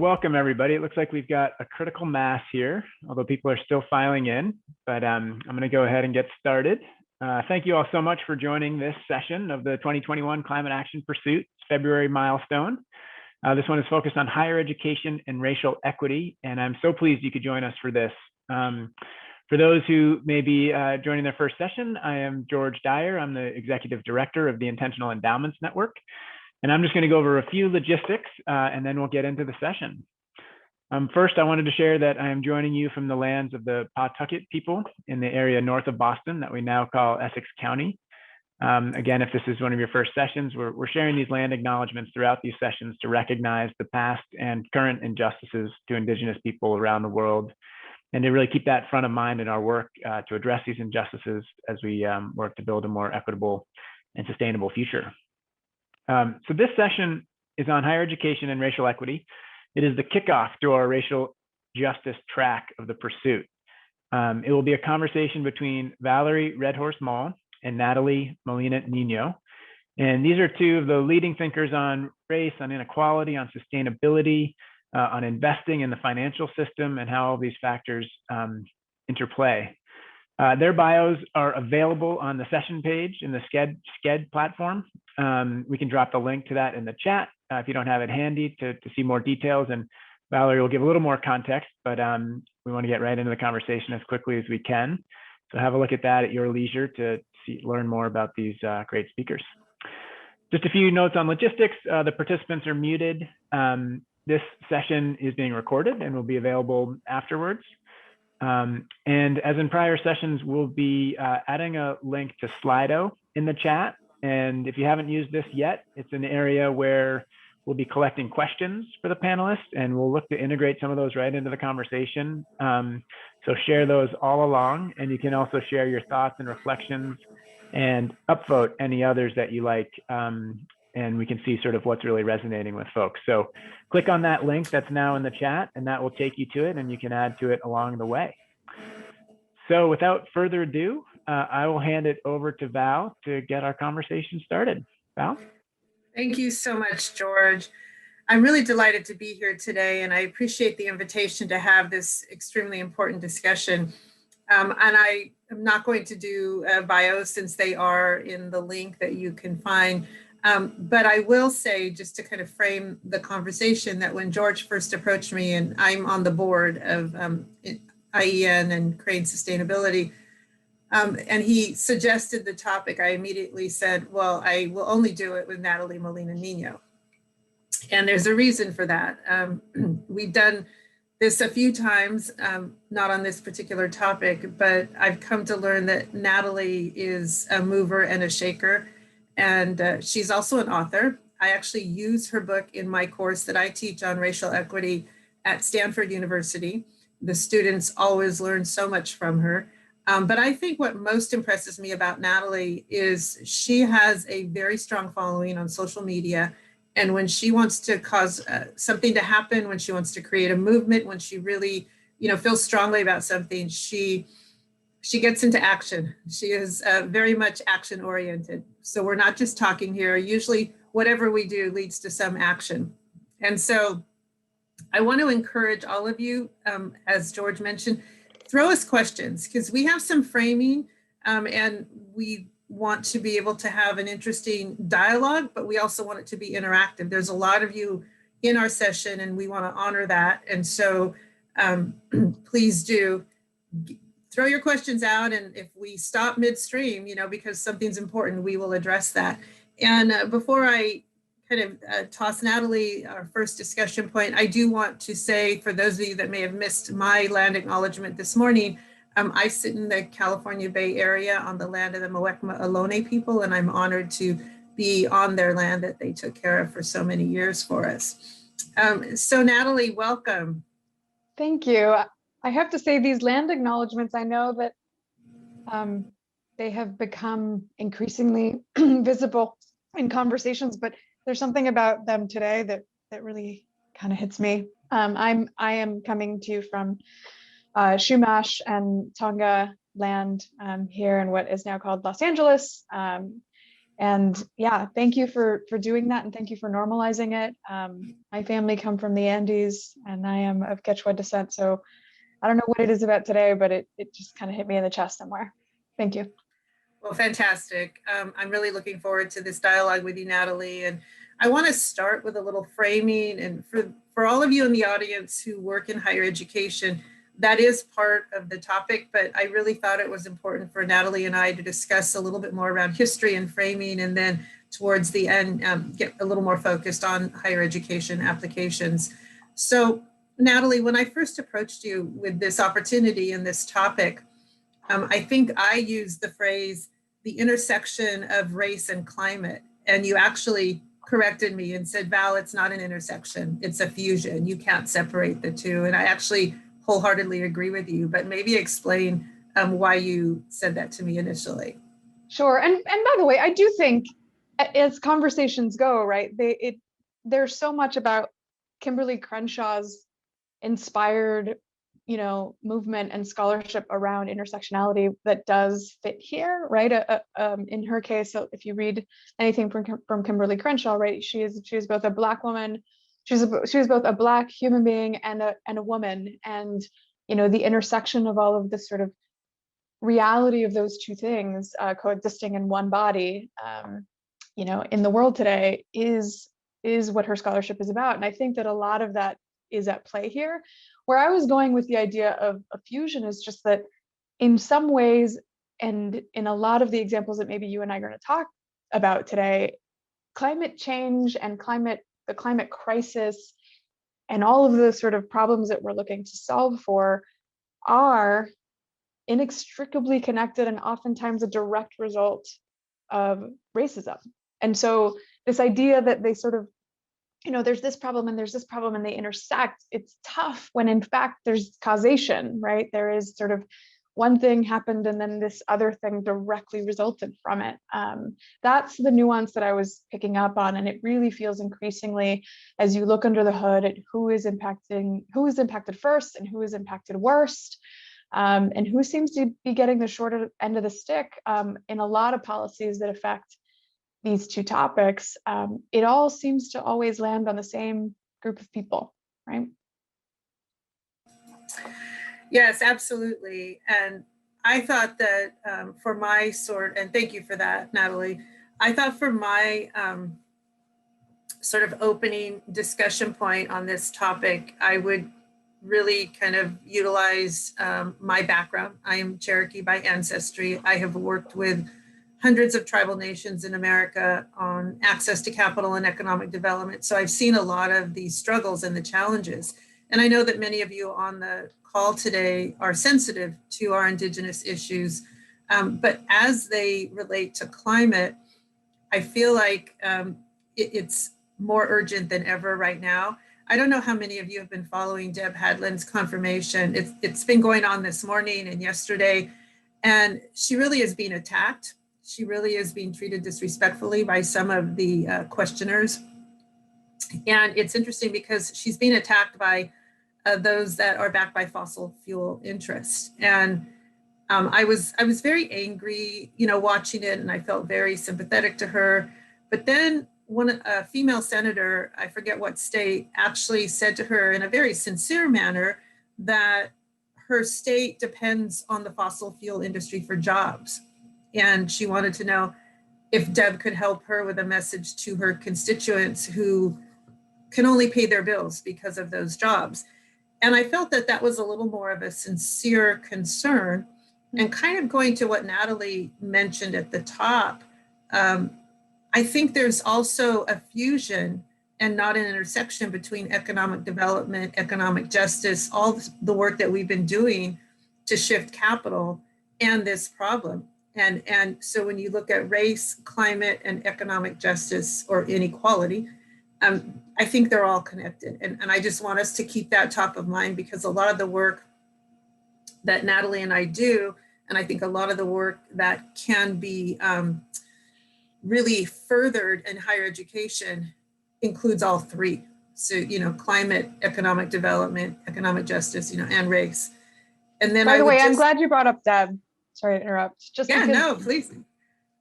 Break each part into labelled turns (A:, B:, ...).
A: Well, welcome everybody. It looks like we've got a critical mass here, although people are still filing in, but I'm going to go ahead and get started. Thank you all so much for joining this session of the 2021 Climate Action Pursuit February milestone. This one is focused on higher education and racial equity, and I'm so pleased you could join us for this. For those who may be joining their first session, I am George Dyer. I'm the Executive Director of the Intentional Endowments Network. And I'm just going to go over a few logistics and then we'll get into the session. First, I wanted to share that I am joining you from the lands of the Pawtucket people in the area north of Boston that we now call Essex County. Again, if this is one of your first sessions, we're sharing these land acknowledgements throughout these sessions to recognize the past and current injustices to Indigenous people around the world, and to really keep that front of mind in our work to address these injustices as we work to build a more equitable and sustainable future. So this session is on higher education and racial equity. It is the kickoff to our racial justice track of the pursuit. It will be a conversation between Valerie Redhorse Mall and Natalie Molina Nino. And these are two of the leading thinkers on race, on inequality, on sustainability, on investing in the financial system and how all these factors interplay. Their bios are available on the session page in the Sched platform. We can drop the link to that in the chat if you don't have it handy to see more details. And Valerie will give a little more context, but we want to get right into the conversation as quickly as we can. So have a look at that at your leisure to learn more about these great speakers. Just a few notes on logistics. The participants are muted. This session is being recorded and will be available afterwards. And as in prior sessions, we'll be adding a link to Slido in the chat. And if you haven't used this yet, it's an area where we'll be collecting questions for the panelists, and we'll look to integrate some of those right into the conversation. So share those all along, and you can also share your thoughts and reflections and upvote any others that you like. And we can see sort of what's really resonating with folks. So click on that link that's now in the chat, and that will take you to it, and you can add to it along the way. So without further ado, I will hand it over to Val to get our conversation started. Val?
B: Thank you so much, George. I'm really delighted to be here today, and I appreciate the invitation to have this extremely important discussion. And I am not going to do bios since they are in the link that you can find. But I will say, just to kind of frame the conversation, that when George first approached me, and I'm on the board of IEN and Crane Sustainability, and he suggested the topic, I immediately said, well, I will only do it with Natalie Molina Nino. And there's a reason for that. We've done this a few times, not on this particular topic, but I've come to learn that Natalie is a mover and a shaker. And she's also an author. I actually use her book in my course that I teach on racial equity at Stanford University. The students always learn so much from her. But I think what most impresses me about Natalie is she has a very strong following on social media. And when she wants to cause something to happen, when she wants to create a movement, when she really, feels strongly about something, she gets into action. She is very much action oriented. So we're not just talking here. Usually whatever we do leads to some action. And so I want to encourage all of you, as George mentioned, throw us questions, because we have some framing and we want to be able to have an interesting dialogue, but we also want it to be interactive. There's a lot of you in our session and we want to honor that. And so please do throw your questions out, and if we stop midstream, because something's important, we will address that. And before I kind of toss Natalie our first discussion point, I do want to say, for those of you that may have missed my land acknowledgement this morning, I sit in the California Bay Area on the land of the Muwekma Ohlone people, and I'm honored to be on their land that they took care of for so many years for us. So Natalie, welcome.
C: Thank you. I have to say, these land acknowledgements, I know that they have become increasingly visible in conversations, but there's something about them today that really kind of hits me. I am coming to you from Chumash and Tonga land here in what is now called Los Angeles. And yeah, thank you for doing that, and thank you for normalizing it. My family come from the Andes, and I am of Quechua descent, so I don't know what it is about today, but it just kind of hit me in the chest somewhere. Thank you.
B: Well, fantastic. I'm really looking forward to this dialogue with you, Natalie. And I want to start with a little framing. And for all of you in the audience who work in higher education, that is part of the topic, but I really thought it was important for Natalie and I to discuss a little bit more around history and framing, and then towards the end, get a little more focused on higher education applications. So Natalie, when I first approached you with this opportunity and this topic, I think I used the phrase, the intersection of race and climate, and you actually corrected me and said, Val, it's not an intersection, it's a fusion. You can't separate the two. And I actually wholeheartedly agree with you, but maybe explain why you said that to me initially.
C: Sure. And by the way, I do think as conversations go, right, there's so much about Kimberly Crenshaw's inspired, movement and scholarship around intersectionality that does fit here, right? In her case, so if you read anything from Kimberly Crenshaw, right, she is both a Black woman, she was both a Black human being and a woman, and the intersection of all of this sort of reality of those two things coexisting in one body, in the world today is what her scholarship is about. And I think that a lot of that is at play here. Where I was going with the idea of a fusion is just that in some ways, and in a lot of the examples that maybe you and I are going to talk about today, climate change and the climate crisis and all of the sort of problems that we're looking to solve for are inextricably connected and oftentimes a direct result of racism. And so this idea that they sort of, there's this problem and there's this problem and they intersect, it's tough when in fact there's causation, right? There is sort of one thing happened and then this other thing directly resulted from it. That's the nuance that I was picking up on. And it really feels increasingly, as you look under the hood, at who is impacted first and who is impacted worst, and who seems to be getting the shorter end of the stick in a lot of policies that affect these two topics. It all seems to always land on the same group of people, right?
B: Yes, absolutely. And I thought that for my and thank you for that, Natalie. I thought for my sort of opening discussion point on this topic, I would really kind of utilize my background. I am Cherokee by ancestry. I have worked with hundreds of tribal nations in America on access to capital and economic development. So I've seen a lot of these struggles and the challenges. And I know that many of you on the call today are sensitive to our Indigenous issues, but as they relate to climate, I feel like it's more urgent than ever right now. I don't know how many of you have been following Deb Hadlin's confirmation. It's been going on this morning and yesterday, and she really is being attacked. She really is being treated disrespectfully by some of the questioners. And it's interesting because she's being attacked by those that are backed by fossil fuel interests. And I was very angry, watching it, and I felt very sympathetic to her. But then a female senator, I forget what state, actually said to her in a very sincere manner that her state depends on the fossil fuel industry for jobs. And she wanted to know if Deb could help her with a message to her constituents who can only pay their bills because of those jobs. And I felt that that was a little more of a sincere concern. And kind of going to what Natalie mentioned at the top, I think there's also a fusion and not an intersection between economic development, economic justice, all the work that we've been doing to shift capital and this problem. And so when you look at race, climate, and economic justice or inequality, I think they're all connected. And I just want us to keep that top of mind, because a lot of the work that Natalie and I do, and I think a lot of the work that can be really furthered in higher education includes all three. So, climate, economic development, economic justice, and race. And then
C: by the way, I'm glad you brought up Deb. Sorry to interrupt.
B: Please.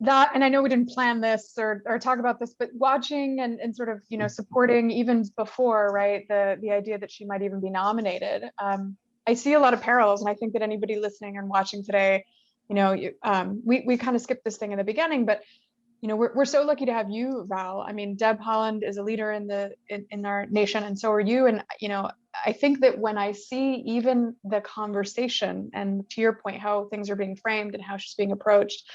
C: that, and I know we didn't plan this or talk about this, but watching and sort of, supporting even before, right, the idea that she might even be nominated. I see a lot of parallels, and I think that anybody listening and watching today, we kind of skipped this thing in the beginning, but we're so lucky to have you, Val. I mean, Deb Haaland is a leader in our nation, and so are you. And I think that when I see even the conversation, and to your point, how things are being framed and how she's being approached,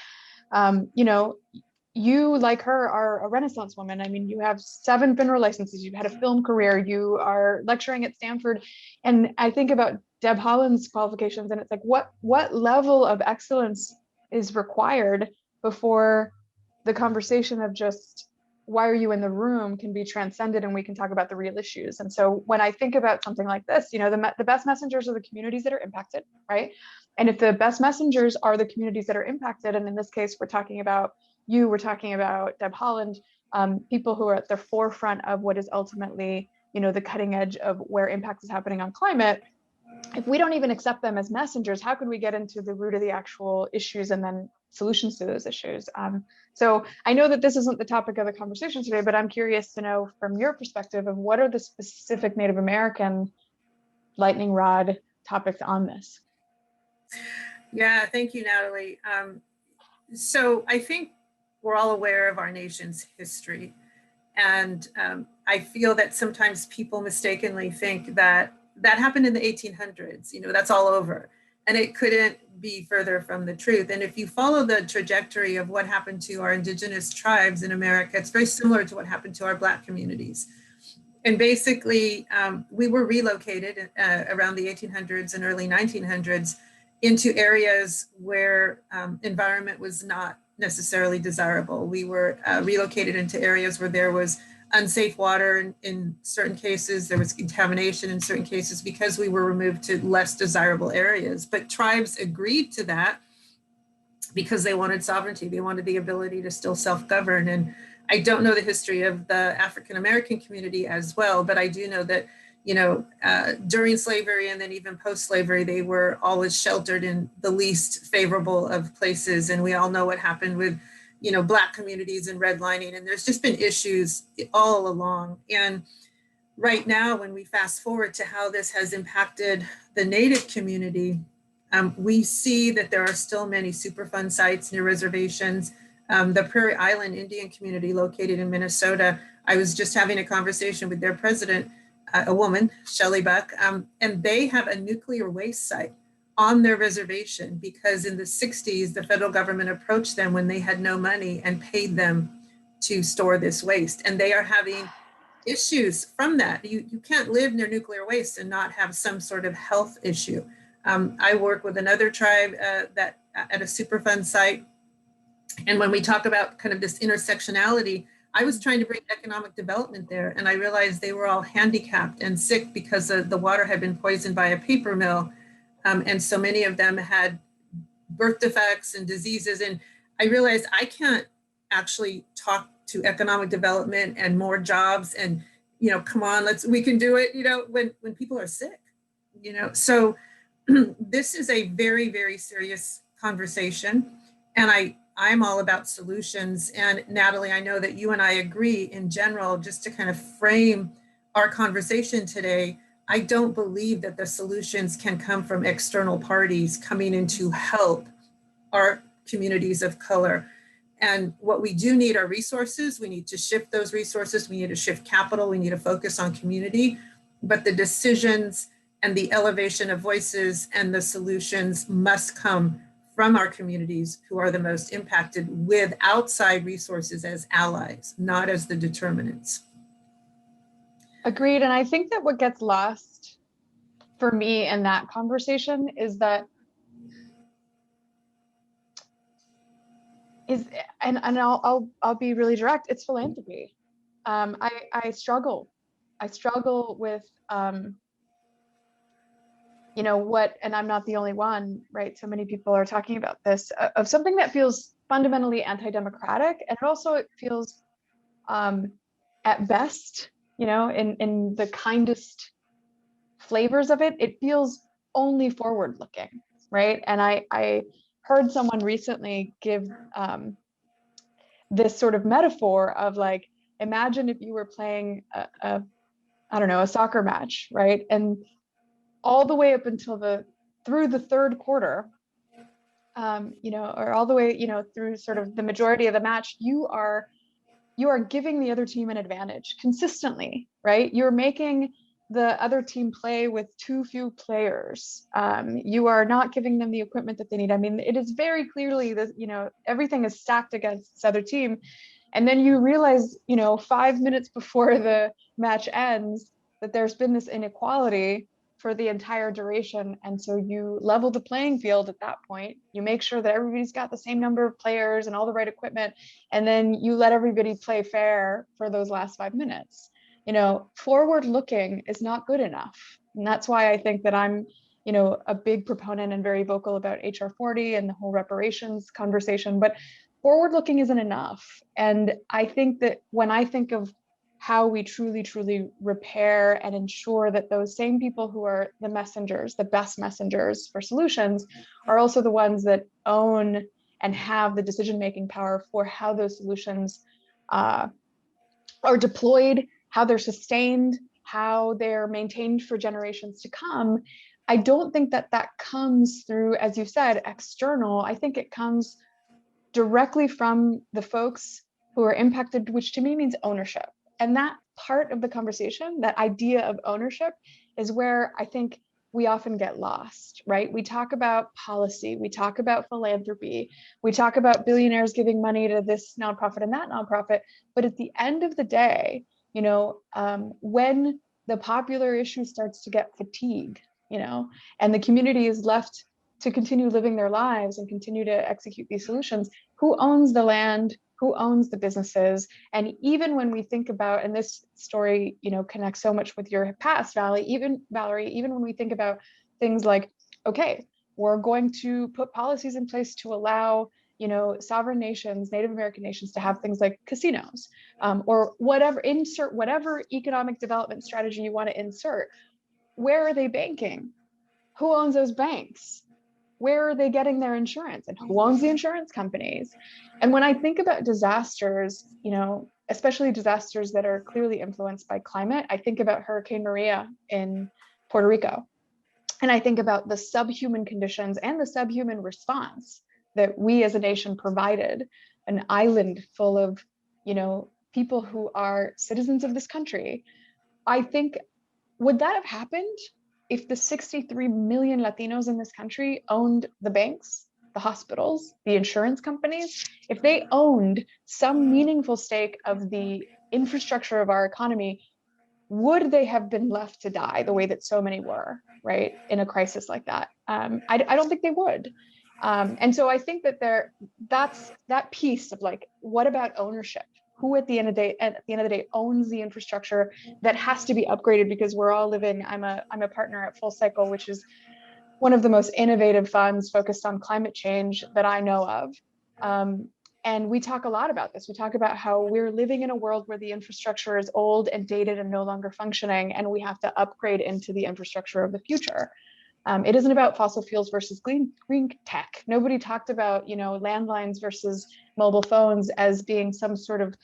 C: you, like her, are a Renaissance woman. I mean, you have 7 FINRA licenses, you've had a film career, you are lecturing at Stanford. And I think about Deb Haaland's qualifications, and it's like, what level of excellence is required before the conversation of just why are you in the room can be transcended and we can talk about the real issues. And so when I think about something like this, the best messengers are the communities that are impacted, right? And if the best messengers are the communities that are impacted, and in this case, we're talking about you, we're talking about Deb Haaland, people who are at the forefront of what is ultimately, the cutting edge of where impact is happening on climate. If we don't even accept them as messengers, how can we get into the root of the actual issues and then solutions to those issues? So I know that this isn't the topic of the conversation today, but I'm curious to know from your perspective of what are the specific Native American lightning rod topics on this?
B: Yeah, thank you, Natalie. So I think we're all aware of our nation's history. And I feel that sometimes people mistakenly think that happened in the 1800s, that's all over. And it couldn't be further from the truth. And if you follow the trajectory of what happened to our indigenous tribes in America, it's very similar to what happened to our Black communities. And basically, we were relocated around the 1800s and early 1900s into areas where environment was not necessarily desirable. We were relocated into areas where there was unsafe water in certain cases, there was contamination in certain cases because we were removed to less desirable areas. But tribes agreed to that because they wanted sovereignty. They wanted the ability to still self-govern. And I don't know the history of the African-American community as well, but I do know that, during slavery and then even post-slavery, they were always sheltered in the least favorable of places. And we all know what happened with, Black communities and redlining. And there's just been issues all along. And right now, when we fast forward to how this has impacted the Native community, we see that there are still many Superfund sites near reservations. The Prairie Island Indian community located in Minnesota, I was just having a conversation with their president, a woman, Shelley Buck, and they have a nuclear waste site on their reservation because in the 60s, the federal government approached them when they had no money and paid them to store this waste. And they are having issues from that. You can't live near nuclear waste and not have some sort of health issue. I work with another tribe that at a Superfund site. And when we talk about kind of this intersectionality, I was trying to bring economic development there, and I realized they were all handicapped and sick because the water had been poisoned by a paper mill. And so many of them had birth defects and diseases. And I realized I can't actually talk to economic development and more jobs and, come on, we can do it, when people are sick, So this is a very, very serious conversation. And I'm all about solutions. And Natalie, I know that you and I agree in general, just to kind of frame our conversation today, I don't believe that the solutions can come from external parties coming in to help our communities of color. And what we do need are resources. We need to shift those resources. We need to shift capital. We need to focus on community. But the decisions and the elevation of voices and the solutions must come from our communities who are the most impacted, with outside resources as allies, not as the determinants.
C: Agreed. And I think that what gets lost for me in that conversation is that I'll be really direct. It's philanthropy. I struggle with what, and I'm not the only one, right? So many people are talking about this, of something that feels fundamentally anti-democratic, and it feels at best, in the kindest flavors of it, it feels only forward looking, right? And I heard someone recently give this sort of metaphor of like, imagine if you were playing I don't know, a soccer match, right? And all the way up until through the third quarter, or all the way, through sort of the majority of the match, you are giving the other team an advantage consistently, right? You're making the other team play with too few players. You are not giving them the equipment that they need. I mean, it is very clearly that, everything is stacked against this other team. And then you realize, 5 minutes before the match ends, that there's been this inequality for the entire duration. And so you level the playing field at that point. You make sure that everybody's got the same number of players and all the right equipment. And then you let everybody play fair for those last 5 minutes. Forward looking is not good enough. And that's why I think that I'm, a big proponent and very vocal about HR 40 and the whole reparations conversation, but forward looking isn't enough. And I think that when I think of how we truly, truly repair and ensure that those same people who are the messengers, the best messengers for solutions, are also the ones that own and have the decision-making power for how those solutions are deployed, how they're sustained, how they're maintained for generations to come. I don't think that comes through, as you said, external. I think it comes directly from the folks who are impacted, which to me means ownership. And that part of the conversation, that idea of ownership, is where I think we often get lost, right? We talk about policy, we talk about philanthropy, we talk about billionaires giving money to this nonprofit and that nonprofit. But at the end of the day, when the popular issue starts to get fatigue, and the community is left to continue living their lives and continue to execute these solutions, who owns the land? Who owns the businesses? And even when we think about, and this story, connects so much with your past, Valerie, even when we think about things like, okay, we're going to put policies in place to allow, sovereign nations, Native American nations, to have things like casinos, or insert whatever economic development strategy you want to insert. Where are they banking? Who owns those banks? Where are they getting their insurance, and who owns the insurance companies? And when I think about disasters, especially disasters that are clearly influenced by climate, I think about Hurricane Maria in Puerto Rico. And I think about the subhuman conditions and the subhuman response that we as a nation provided, an island full of, people who are citizens of this country. I think, would that have happened if the 63 million Latinos in this country owned the banks, the hospitals, the insurance companies? If they owned some meaningful stake of the infrastructure of our economy, would they have been left to die the way that so many were, right, in a crisis like that? I don't think they would. And so I think that that's that piece of like, what about ownership? Who at the end of the day owns the infrastructure that has to be upgraded? Because we're all living, I'm a partner at Full Cycle, which is one of the most innovative funds focused on climate change that I know of. And we talk a lot about this. We talk about how we're living in a world where the infrastructure is old and dated and no longer functioning, and we have to upgrade into the infrastructure of the future. It isn't about fossil fuels versus green tech. Nobody talked about, landlines versus mobile phones as being some sort of,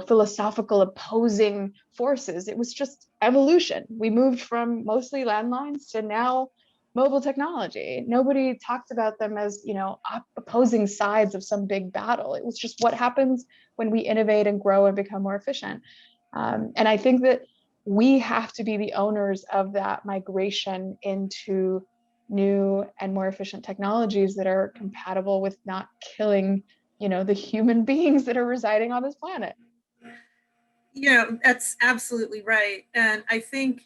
C: philosophical opposing forces. It was just evolution. We moved from mostly landlines to now mobile technology. Nobody talked about them as, opposing sides of some big battle. It was just what happens when we innovate and grow and become more efficient. And I think that we have to be the owners of that migration into new and more efficient technologies that are compatible with not killing, the human beings that are residing on this planet.
B: That's absolutely right. And I think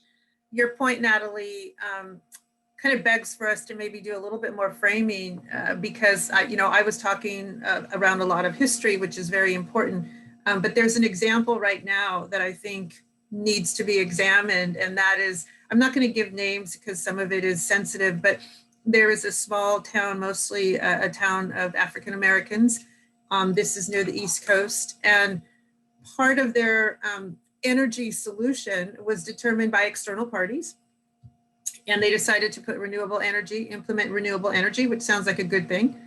B: your point, Natalie, kind of begs for us to maybe do a little bit more framing, because I was talking around a lot of history, which is very important. But there's an example right now that I think needs to be examined, and that is, I'm not going to give names because some of it is sensitive, but there is a small town, mostly a town of African Americans. This is near the East Coast, and part of their energy solution was determined by external parties. And they decided to implement renewable energy, which sounds like a good thing.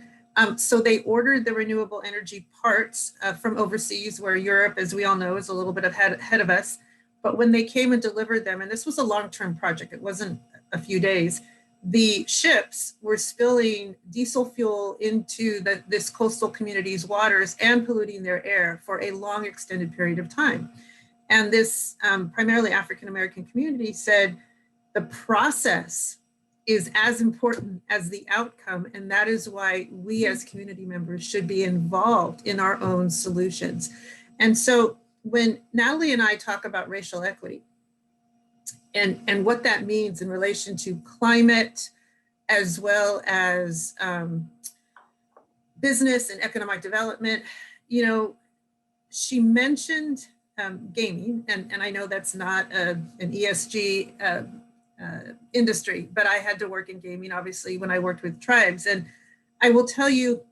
B: So they ordered the renewable energy parts from overseas, where Europe, as we all know, is a little bit ahead of us. But when they came and delivered them, and this was a long-term project, it wasn't a few days, the ships were spilling diesel fuel into this coastal community's waters and polluting their air for a long extended period of time. And this primarily African-American community said the process is as important as the outcome. And that is why we as community members should be involved in our own solutions. And so when Natalie and I talk about racial equity and what that means in relation to climate, as well as business and economic development, you know, she mentioned gaming, and I know that's not an ESG industry, but I had to work in gaming, obviously, when I worked with tribes. And I will tell you,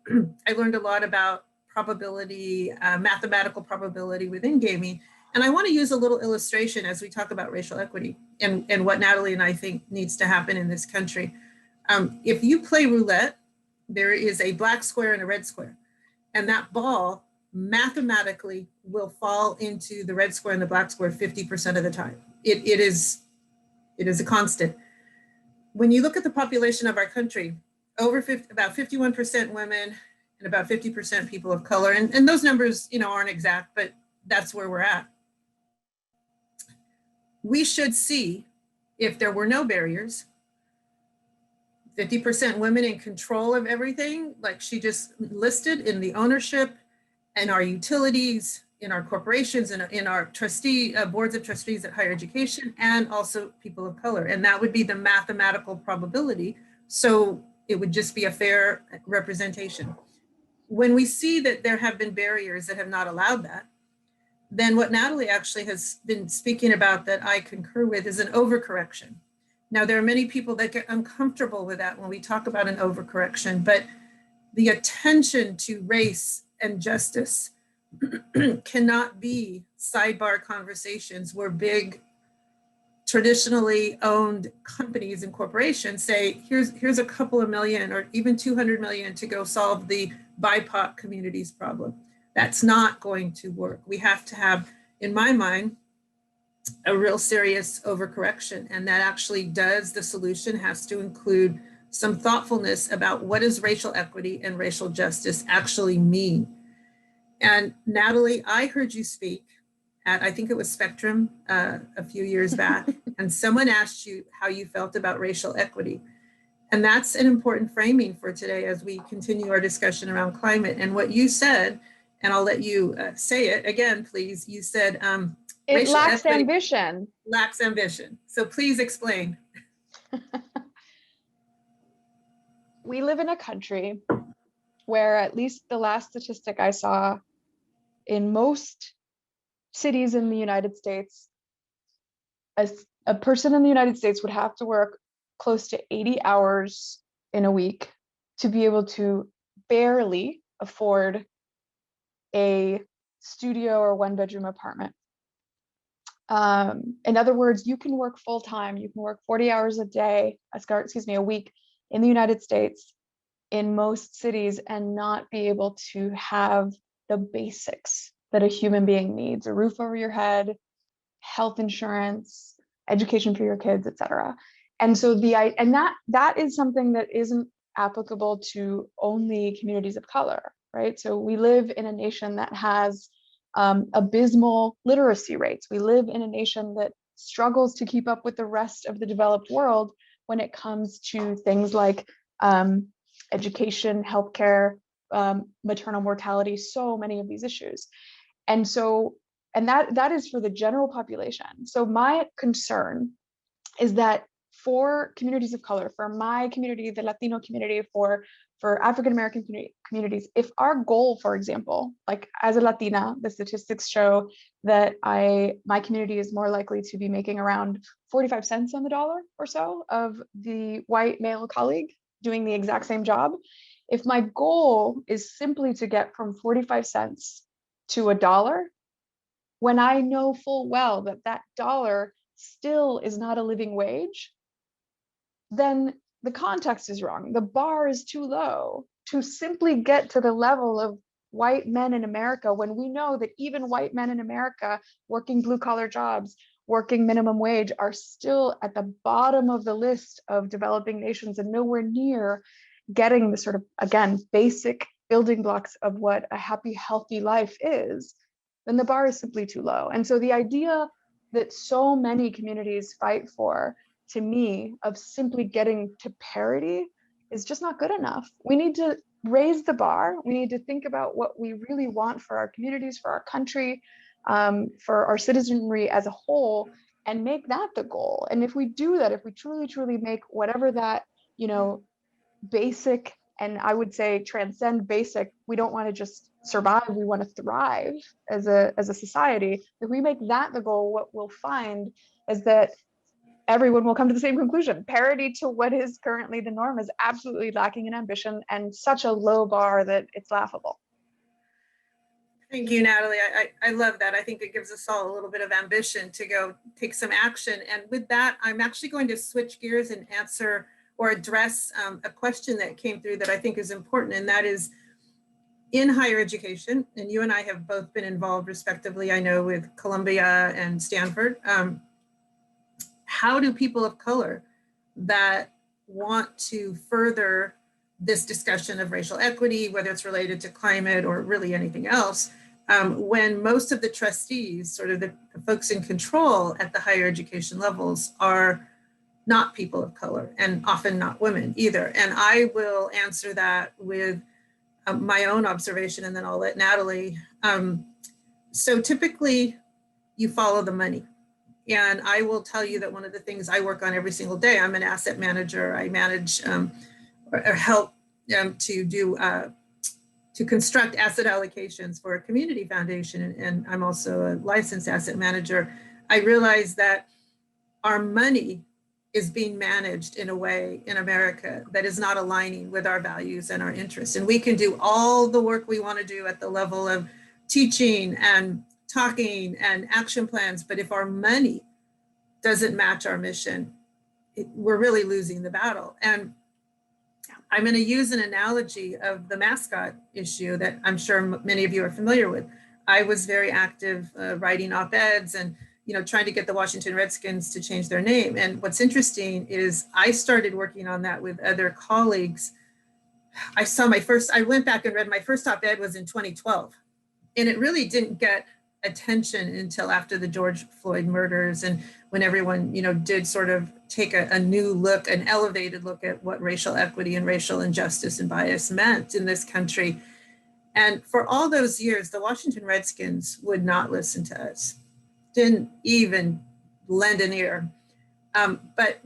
B: I learned a lot about probability, mathematical probability within gaming. And I want to use a little illustration as we talk about racial equity and what Natalie and I think needs to happen in this country. If you play roulette, there is a black square and a red square, and that ball mathematically will fall into the red square and the black square 50% of the time. It is a constant. When you look at the population of our country, about 51% women and about 50% people of color, and those numbers, you know, aren't exact, but that's where we're at. We should see, if there were no barriers, 50% women in control of everything, like she just listed, in the ownership, and our utilities, in our corporations, and in our trustee boards of trustees at higher education, and also people of color. And that would be the mathematical probability. So it would just be a fair representation. When we see that there have been barriers that have not allowed that, then what Natalie actually has been speaking about that I concur with is an overcorrection. Now, there are many people that get uncomfortable with that when we talk about an overcorrection, but the attention to race and justice cannot be sidebar conversations where big traditionally owned companies and corporations say, here's a couple of million or even 200 million to go solve the BIPOC community's problem. That's not going to work. We have to have, in my mind, a real serious overcorrection. And that actually does, the solution has to include some thoughtfulness about what does racial equity and racial justice actually mean. And Natalie, I heard you speak at, I think it was Spectrum a few years back, and someone asked you how you felt about racial equity. And that's an important framing for today as we continue our discussion around climate. And what you said, and I'll let you say it again, please. You said
C: it lacks ambition.
B: Lacks ambition. So please explain.
C: We live in a country where, at least the last statistic I saw, in most cities in the United States, a person in the United States would have to work close to 80 hours in a week to be able to barely afford a studio or one-bedroom apartment. In other words, you can work full-time, you can work 40 hours a week in the United States, in most cities, and not be able to have the basics that a human being needs: a roof over your head, health insurance, education for your kids, etc. And so that is something that isn't applicable to only communities of color, right? So we live in a nation that has abysmal literacy rates. We live in a nation that struggles to keep up with the rest of the developed world when it comes to things like education, healthcare, maternal mortality, so many of these issues. And that is for the general population. So my concern is that for communities of color, for my community, the Latino community, for African-American communities, if our goal, for example, like as a Latina, the statistics show that my community is more likely to be making around 45 cents on the dollar or so of the white male colleague doing the exact same job. If my goal is simply to get from 45 cents to $1, when I know full well that that dollar still is not a living wage, then the context is wrong. The bar is too low to simply get to the level of white men in America, when we know that even white men in America working blue collar jobs, working minimum wage, are still at the bottom of the list of developing nations and nowhere near getting the sort of, again, basic building blocks of what a happy, healthy life is, then the bar is simply too low. And so the idea that so many communities fight for, to me, of simply getting to parity is just not good enough. We need to raise the bar. We need to think about what we really want for our communities, for our country, for our citizenry as a whole, and make that the goal. And if we do that, if we truly, truly make whatever that, basic, and I would say transcend basic, we don't want to just survive, we want to thrive as a society. If we make that the goal, what we'll find is that everyone will come to the same conclusion. Parity to what is currently the norm is absolutely lacking in ambition and such a low bar that it's laughable.
B: Thank you, Natalie. I love that. I think it gives us all a little bit of ambition to go take some action. And with that, I'm actually going to switch gears and answer or address a question that came through that I think is important, and that is in higher education, and you and I have both been involved respectively, I know, with Columbia and Stanford. How do people of color that want to further this discussion of racial equity, whether it's related to climate or really anything else, when most of the trustees, sort of the folks in control at the higher education levels, are not people of color and often not women either? And I will answer that with my own observation, and then I'll let Natalie. So typically you follow the money. And I will tell you that one of the things I work on every single day, I'm an asset manager. I manage or help to construct asset allocations for a community foundation. And I'm also a licensed asset manager. I realize that our money is being managed in a way in America that is not aligning with our values and our interests. And we can do all the work we want to do at the level of teaching and talking and action plans, but if our money doesn't match our mission, we're really losing the battle. And I'm going to use an analogy of the mascot issue that I'm sure many of you are familiar with. I was very active writing op-eds and trying to get the Washington Redskins to change their name. And what's interesting is I started working on that with other colleagues. I went back and read my first op-ed was in 2012. And it really didn't get attention until after the George Floyd murders, and when everyone, did sort of take a new look, an elevated look at what racial equity and racial injustice and bias meant in this country. And for all those years, the Washington Redskins would not listen to us, didn't even lend an ear. But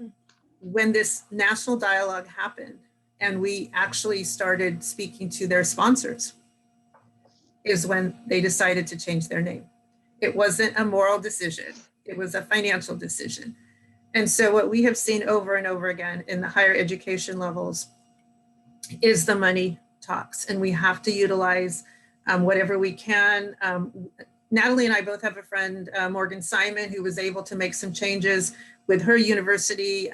B: when this national dialogue happened and we actually started speaking to their sponsors, is when they decided to change their name. It wasn't a moral decision, it was a financial decision. And so what we have seen over and over again in the higher education levels is the money talks, and we have to utilize whatever we can. Natalie and I both have a friend, Morgan Simon, who was able to make some changes with her university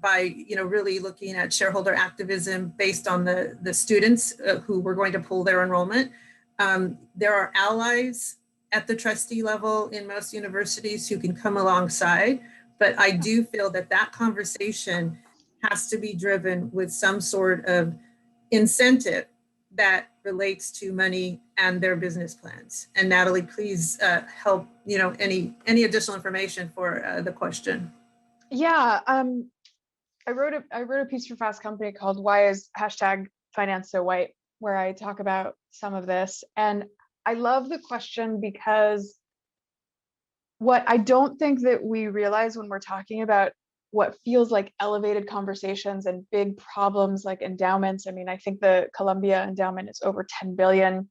B: by really looking at shareholder activism based on the students who were going to pull their enrollment. There are allies at the trustee level in most universities who can come alongside, but I do feel that conversation has to be driven with some sort of incentive that relates to money and their business plans. And Natalie, please help, any additional information for the question.
C: Yeah, I wrote a piece for Fast Company called "Why is #Finance So White?" where I talk about some of this. And I love the question because what I don't think that we realize when we're talking about what feels like elevated conversations and big problems like endowments. I mean, I think the Columbia endowment is over 10 billion,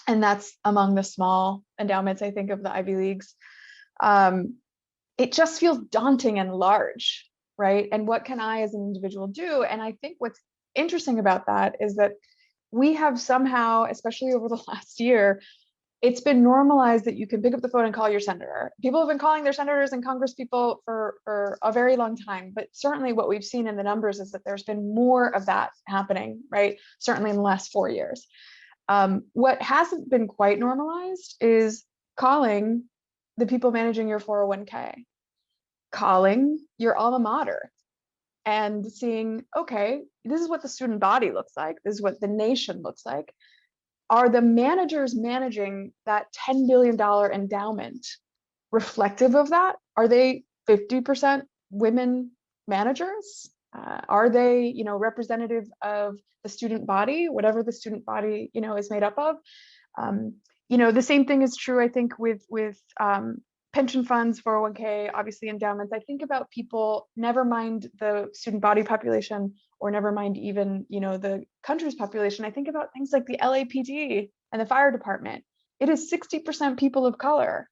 C: and that's among the small endowments, I think, of the Ivy Leagues. It just feels daunting and large, right? And what can I as an individual do? And I think what's interesting about that is that we have somehow, especially over the last year, it's been normalized that you can pick up the phone and call your senator. People have been calling their senators and Congress people for a very long time, but certainly what we've seen in the numbers is that there's been more of that happening, right? Certainly in the last 4 years. What hasn't been quite normalized is calling the people managing your 401k, calling your alma mater, and seeing, okay, this is what the student body looks like. This is what the nation looks like. Are the managers managing that $10 billion endowment reflective of that? Are they 50% women managers? Are they, representative of the student body, whatever the student body, is made up of? The same thing is true, I think, with pension funds, 401k, obviously endowments. I think about people, never mind the student body population, or never mind even, the country's population. I think about things like the LAPD and the fire department. It is 60% people of color.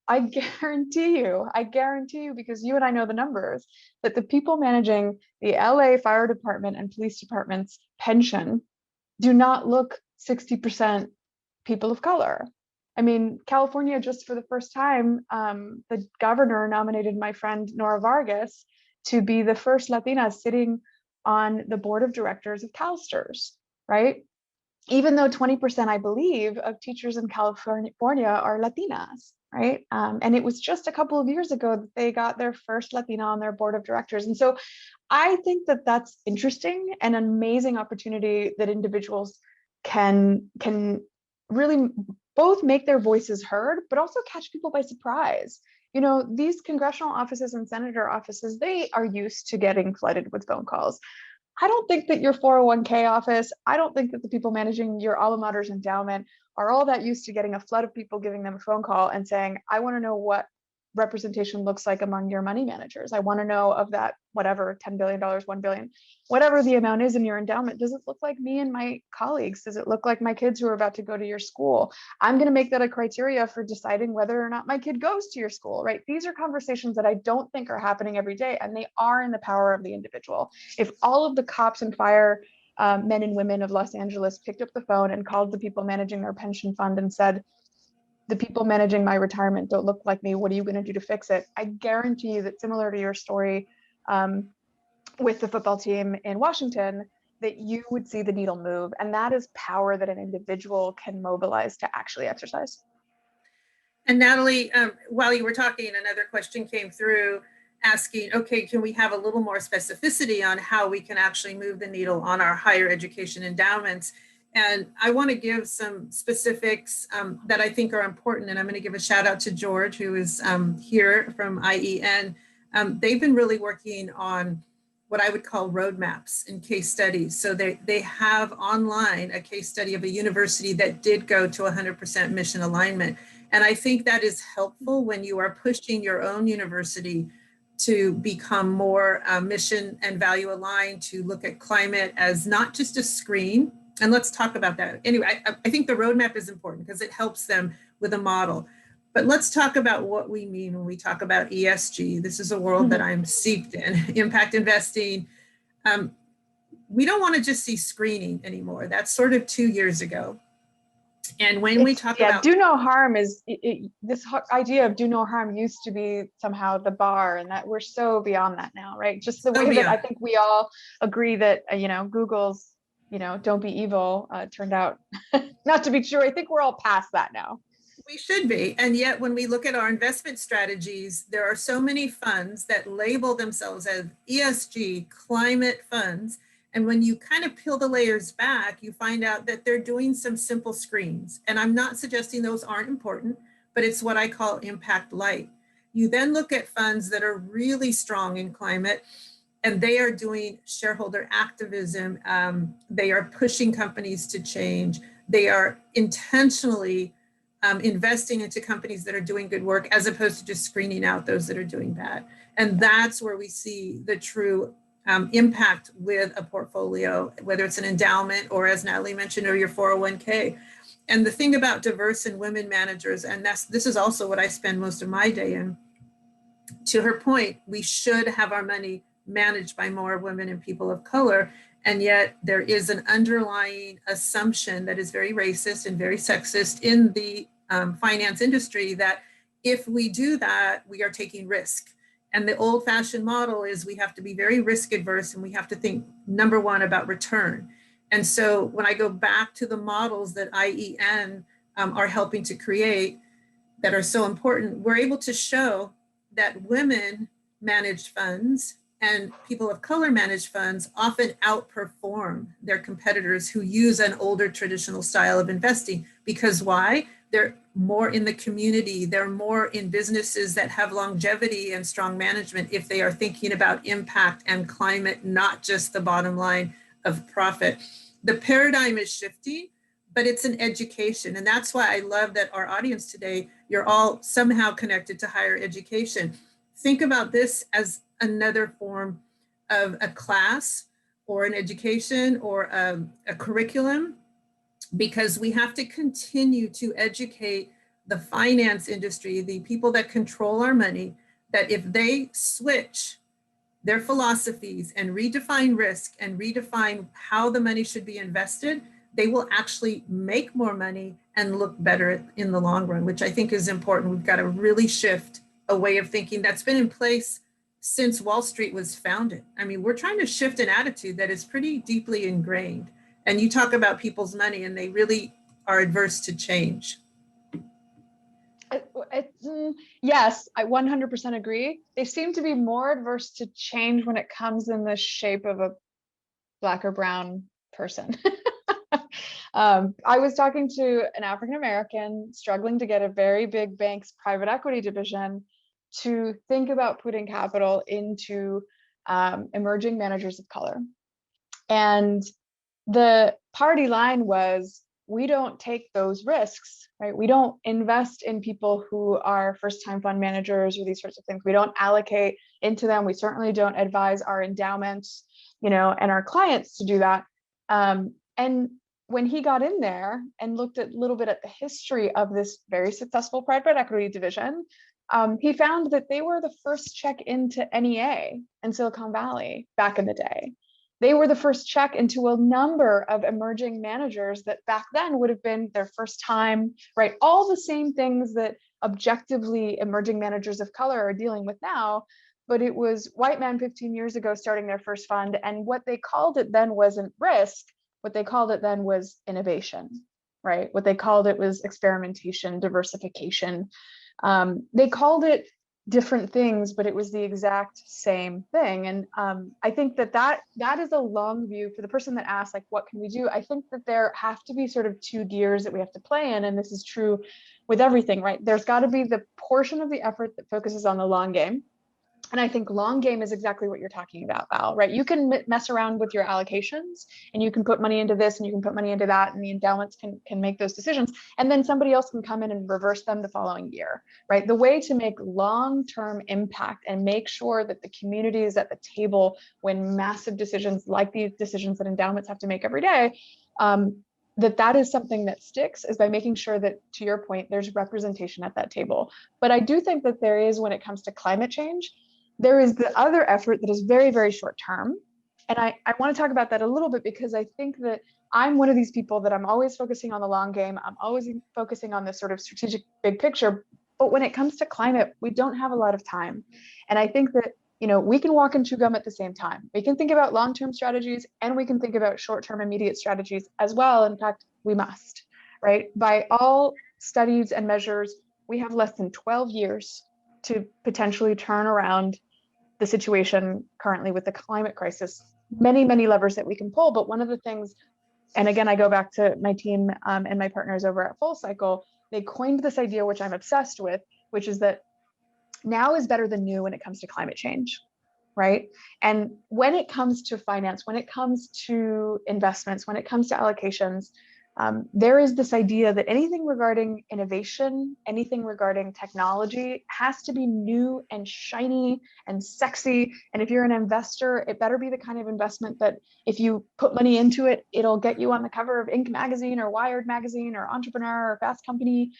C: I guarantee you, because you and I know the numbers, that the people managing the LA fire department and police department's pension do not look 60% people of color. I mean, California, just for the first time, the governor nominated my friend Nora Vargas to be the first Latina sitting on the board of directors of CalSTRS, right? Even though 20%, I believe, of teachers in California are Latinas, right? And it was just a couple of years ago that they got their first Latina on their board of directors. And so I think that that's interesting and an amazing opportunity that individuals can really both make their voices heard, but also catch people by surprise. These congressional offices and senator offices, they are used to getting flooded with phone calls. I don't think that your 401k office, I don't think that the people managing your alma mater's endowment are all that used to getting a flood of people giving them a phone call and saying, I want to know what representation looks like among your money managers. I want to know, of that, whatever, $10 billion, $1 billion, whatever the amount is in your endowment, does it look like me and my colleagues? Does it look like my kids who are about to go to your school? I'm going to make that a criteria for deciding whether or not my kid goes to your school, right? These are conversations that I don't think are happening every day, and they are in the power of the individual. If all of the cops and fire men and women of Los Angeles picked up the phone and called the people managing their pension fund and said, the people managing my retirement don't look like me, what are you going to do to fix it? I guarantee you that, similar to your story with the football team in Washington, that you would see the needle move. And that is power that an individual can mobilize to actually exercise.
B: And Natalie, while you were talking, another question came through asking, okay, can we have a little more specificity on how we can actually move the needle on our higher education endowments? And I want to give some specifics that I think are important. And I'm going to give a shout out to George, who is here from IEN. They've been really working on what I would call roadmaps and case studies. So they have online a case study of a university that did go to 100% mission alignment. And I think that is helpful when you are pushing your own university to become more mission and value aligned, to look at climate as not just a screen. And let's talk about that. Anyway, I think the roadmap is important because it helps them with a model. But let's talk about what we mean when we talk about ESG. This is a world that I'm steeped in, impact investing. We don't want to just see screening anymore. That's sort of 2 years ago. And when we talk about
C: do no harm, is this idea of do no harm used to be somehow the bar, and that we're so beyond that now, right? Just the way that I think we all agree that Google's don't be evil turned out not to be true. I think we're all past that now.
B: We should be. And yet when we look at our investment strategies, there are so many funds that label themselves as ESG climate funds. And when you kind of peel the layers back, you find out that they're doing some simple screens. And I'm not suggesting those aren't important, but it's what I call impact light. You then look at funds that are really strong in climate, and they are doing shareholder activism. They are pushing companies to change. They are intentionally investing into companies that are doing good work, as opposed to just screening out those that are doing bad. And that's where we see the true impact with a portfolio, whether it's an endowment or, as Natalie mentioned, or your 401k. And the thing about diverse and women managers, and this is also what I spend most of my day in, to her point, we should have our money managed by more women and people of color. And yet there is an underlying assumption that is very racist and very sexist in the finance industry, that if we do that, we are taking risk. And the old fashioned model is we have to be very risk adverse and we have to think, number one, about return. And so when I go back to the models that IEN are helping to create that are so important, we're able to show that women managed funds and people of color managed funds often outperform their competitors who use an older traditional style of investing. Because why? They're more in the community, they're more in businesses that have longevity and strong management if they are thinking about impact and climate, not just the bottom line of profit. The paradigm is shifting, but it's an education. And that's why I love that our audience today, you're all somehow connected to higher education. Think about this as another form of a class or an education or a curriculum, because we have to continue to educate the finance industry, the people that control our money, that if they switch their philosophies and redefine risk and redefine how the money should be invested, they will actually make more money and look better in the long run, which I think is important. We've got to really shift a way of thinking that's been in place since Wall Street was founded. I mean, we're trying to shift an attitude that is pretty deeply ingrained. And you talk about people's money and they really are adverse to change.
C: Yes, I 100% agree. They seem to be more adverse to change when it comes in the shape of a Black or brown person. I was talking to an African American struggling to get a very big bank's private equity division to think about putting capital into emerging managers of color. And the party line was, we don't take those risks, right? We don't invest in people who are first-time fund managers or these sorts of things. We don't allocate into them. We certainly don't advise our endowments, and our clients to do that. And when he got in there and looked a little bit at the history of this very successful private equity division, he found that they were the first check into NEA in Silicon Valley back in the day. They were the first check into a number of emerging managers that back then would have been their first time, right? All the same things that objectively emerging managers of color are dealing with now, but it was white men 15 years ago starting their first fund. And what they called it then wasn't risk. What they called it then was innovation, right? What they called it was experimentation, diversification. They called it different things, but it was the exact same thing. And I think that is a long view for the person that asked, like, what can we do? I think that there have to be sort of two gears that we have to play in. And this is true with everything, right? There's got to be the portion of the effort that focuses on the long game. And I think long game is exactly what you're talking about, Val, right? You can mess around with your allocations and you can put money into this and you can put money into that, and the endowments can make those decisions. And then somebody else can come in and reverse them the following year, right? The way to make long-term impact and make sure that the community is at the table when massive decisions like these decisions that endowments have to make every day, that is something that sticks, is by making sure that, to your point, there's representation at that table. But I do think that there is, when it comes to climate change, there is the other effort that is very, very short term. And I want to talk about that a little bit, because I think that I'm one of these people that I'm always focusing on the long game. I'm always focusing on this sort of strategic big picture. But when it comes to climate, we don't have a lot of time. And I think that, we can walk and chew gum at the same time. We can think about long-term strategies and we can think about short-term immediate strategies as well. In fact, we must, right? By all studies and measures, we have less than 12 years to potentially turn around the situation currently with the climate crisis. Many, many levers that we can pull. But one of the things, and again, I go back to my team and my partners over at Full Cycle, they coined this idea, which I'm obsessed with, which is that now is better than new when it comes to climate change, right? And when it comes to finance, when it comes to investments, when it comes to allocations, there is this idea that anything regarding innovation, anything regarding technology has to be new and shiny and sexy. And if you're an investor, it better be the kind of investment that if you put money into it, it'll get you on the cover of Inc. magazine or Wired magazine or Entrepreneur or Fast Company.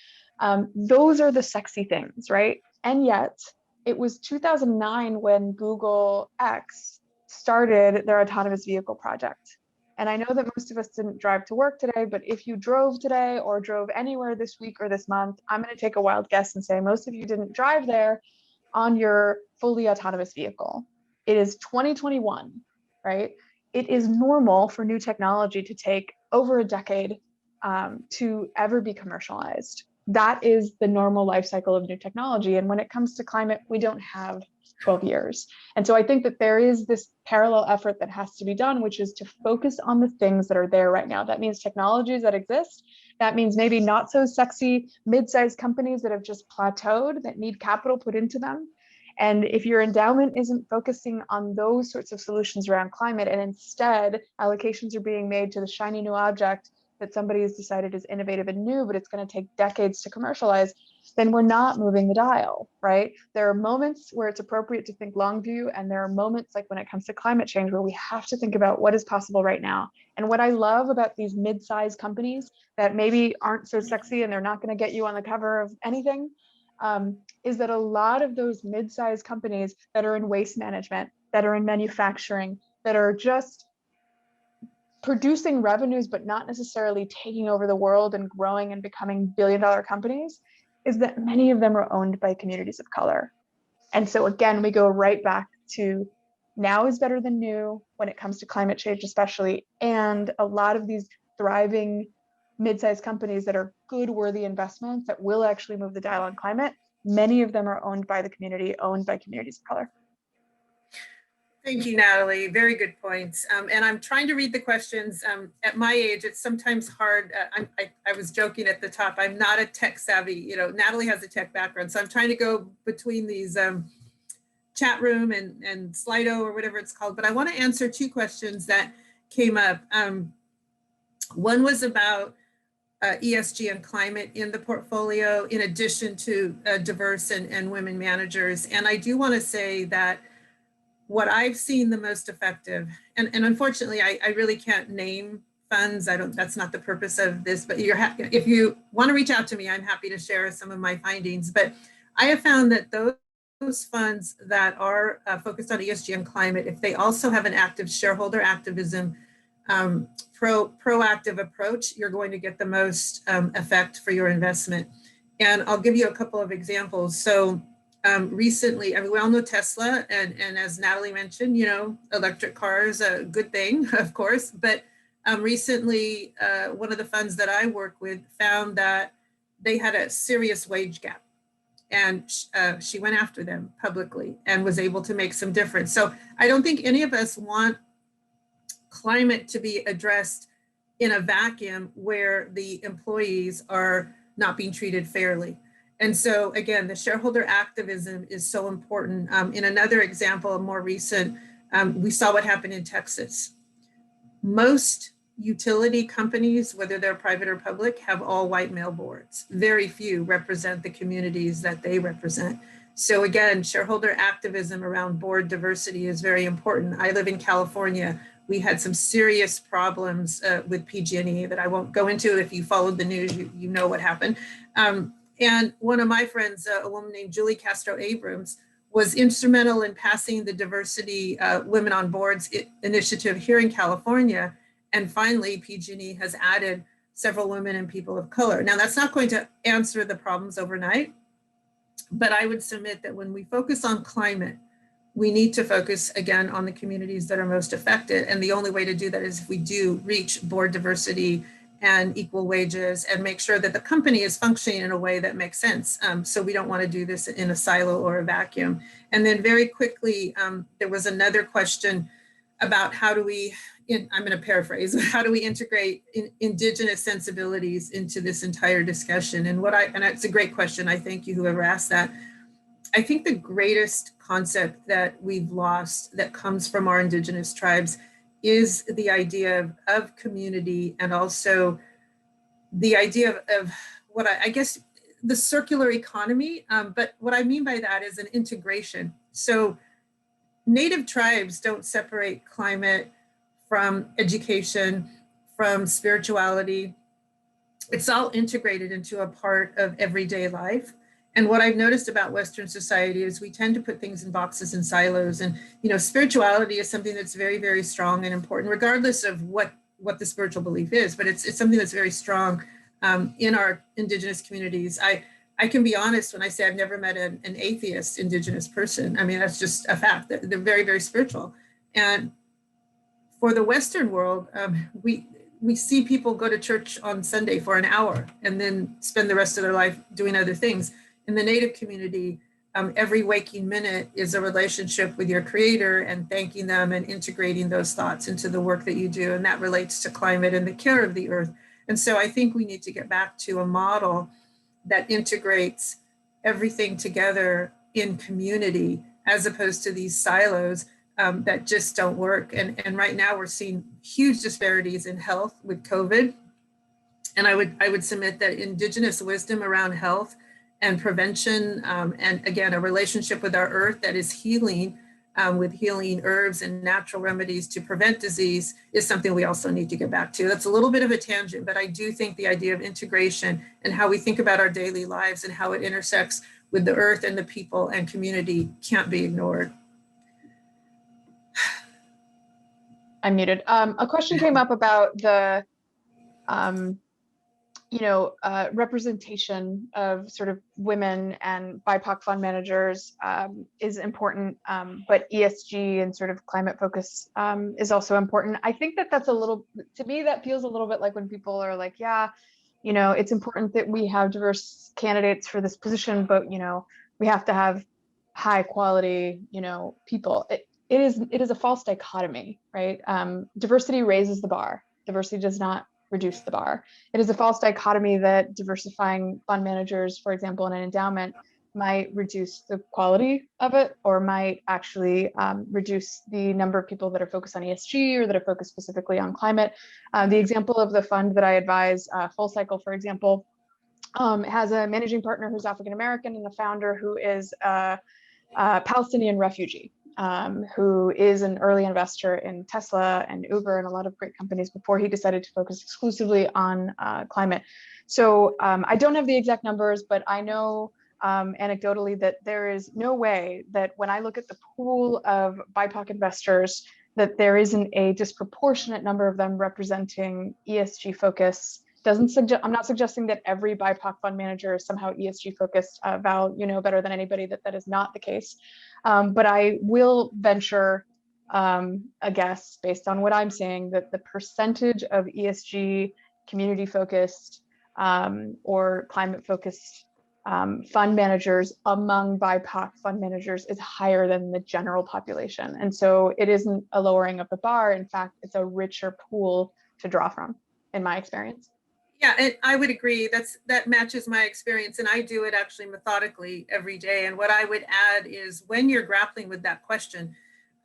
C: Those are the sexy things, right? And yet it was 2009 when Google X started their autonomous vehicle project. And I know that most of us didn't drive to work today, but if you drove today or drove anywhere this week or this month, I'm going to take a wild guess and say most of you didn't drive there on your fully autonomous vehicle. It is 2021, right? It is normal for new technology to take over a decade to ever be commercialized. That is the normal life cycle of new technology. And when it comes to climate, we don't have 12 years. And so I think that there is this parallel effort that has to be done, which is to focus on the things that are there right now. That means technologies that exist. That means maybe not so sexy mid-sized companies that have just plateaued, that need capital put into them. And if your endowment isn't focusing on those sorts of solutions around climate, and instead allocations are being made to the shiny new object that somebody has decided is innovative and new, but it's going to take decades to commercialize, then we're not moving the dial, right? There are moments where it's appropriate to think long view, and there are moments like when it comes to climate change where we have to think about what is possible right now. And what I love about these mid-sized companies that maybe aren't so sexy and they're not going to get you on the cover of anything, is that a lot of those mid-sized companies that are in waste management, that are in manufacturing, that are just producing revenues but not necessarily taking over the world and growing and becoming billion-dollar companies, is that many of them are owned by communities of color. And so again, we go right back to now is better than new when it comes to climate change especially. And a lot of these thriving mid-sized companies that are good, worthy investments that will actually move the dial on climate, many of them are owned by the community, owned by communities of color.
B: Thank you, Natalie. Very good points. And I'm trying to read the questions. At my age, it's sometimes hard. I was joking at the top. I'm not a tech savvy. You know, Natalie has a tech background, so I'm trying to go between these chat room and Slido or whatever it's called. But I want to answer two questions that came up. One was about ESG and climate in the portfolio, in addition to diverse and women managers. And I do want to say that what I've seen the most effective, and unfortunately, I really can't name funds. That's not the purpose of this, but if you want to reach out to me, I'm happy to share some of my findings. But I have found that those funds that are focused on ESG and climate, if they also have an active shareholder activism, proactive approach, you're going to get the most effect for your investment. And I'll give you a couple of examples. So recently, I mean, we all know Tesla, and as Natalie mentioned, you know, electric cars, a good thing, of course, but recently, one of the funds that I work with found that they had a serious wage gap, and she went after them publicly and was able to make some difference. So I don't think any of us want climate to be addressed in a vacuum where the employees are not being treated fairly. And so again, the shareholder activism is so important. In another example, more recent, we saw what happened in Texas. Most utility companies, whether they're private or public, have all white male boards. Very few represent the communities that they represent. So again, shareholder activism around board diversity is very important. I live in California. We had some serious problems with PG&E that I won't go into. If you followed the news, you know what happened. And one of my friends, a woman named Julie Castro Abrams, was instrumental in passing the Diversity Women on Boards initiative here in California. And finally, PG&E has added several women and people of color. Now, that's not going to answer the problems overnight, but I would submit that when we focus on climate, we need to focus again on the communities that are most affected. And the only way to do that is if we do reach board diversity and equal wages and make sure that the company is functioning in a way that makes sense. So we don't want to do this in a silo or a vacuum. And then very quickly, there was another question about how do we, I'm going to paraphrase, how do we integrate indigenous sensibilities into this entire discussion? And it's a great question. I thank you, whoever asked that. I think the greatest concept that we've lost that comes from our indigenous tribes is the idea of community, and also the idea of what I guess the circular economy. But what I mean by that is an integration. So Native tribes don't separate climate from education, from spirituality. It's all integrated into a part of everyday life. And what I've noticed about Western society is we tend to put things in boxes and silos. And, you know, spirituality is something that's very, very strong and important, regardless of what what the spiritual belief is, but it's something that's very strong in our Indigenous communities. I can be honest when I say I've never met an atheist Indigenous person. I mean, that's just a fact. They're very, very spiritual. And for the Western world, we see people go to church on Sunday for an hour and then spend the rest of their life doing other things. In the Native community, every waking minute is a relationship with your creator and thanking them and integrating those thoughts into the work that you do. And that relates to climate and the care of the earth. And so I think we need to get back to a model that integrates everything together in community as opposed to these silos that just don't work. And right now we're seeing huge disparities in health with COVID. And I would submit that Indigenous wisdom around health and prevention, and again, a relationship with our earth that is healing with healing herbs and natural remedies to prevent disease is something we also need to get back to. That's a little bit of a tangent, but I do think the idea of integration and how we think about our daily lives and how it intersects with the earth and the people and community can't be ignored.
C: I'm muted. A question came up about the, representation of sort of women and BIPOC fund managers is important, but ESG and sort of climate focus is also important. I think that that's a little, to me, that feels a little bit like when people are like, yeah, it's important that we have diverse candidates for this position, but, we have to have high quality, people. It is a false dichotomy, right? Diversity raises the bar. Diversity does not reduce the bar. It is a false dichotomy that diversifying fund managers, for example, in an endowment, might reduce the quality of it, or might actually reduce the number of people that are focused on ESG or that are focused specifically on climate. The example of the fund that I advise, Full Cycle, for example, has a managing partner who's African American and a founder who is a Palestinian refugee. Who is an early investor in Tesla and Uber and a lot of great companies before he decided to focus exclusively on climate. So I don't have the exact numbers, but I know anecdotally that there is no way that when I look at the pool of BIPOC investors, that there isn't a disproportionate number of them representing ESG focus. I'm not suggesting that every BIPOC fund manager is somehow ESG focused. Val, better than anybody that is not the case. But I will venture a guess based on what I'm seeing that the percentage of ESG community focused or climate focused fund managers among BIPOC fund managers is higher than the general population. And so it isn't a lowering of the bar. In fact, it's a richer pool to draw from, in my experience.
B: Yeah, and I would agree. That matches my experience, and I do it actually methodically every day. And what I would add is when you're grappling with that question,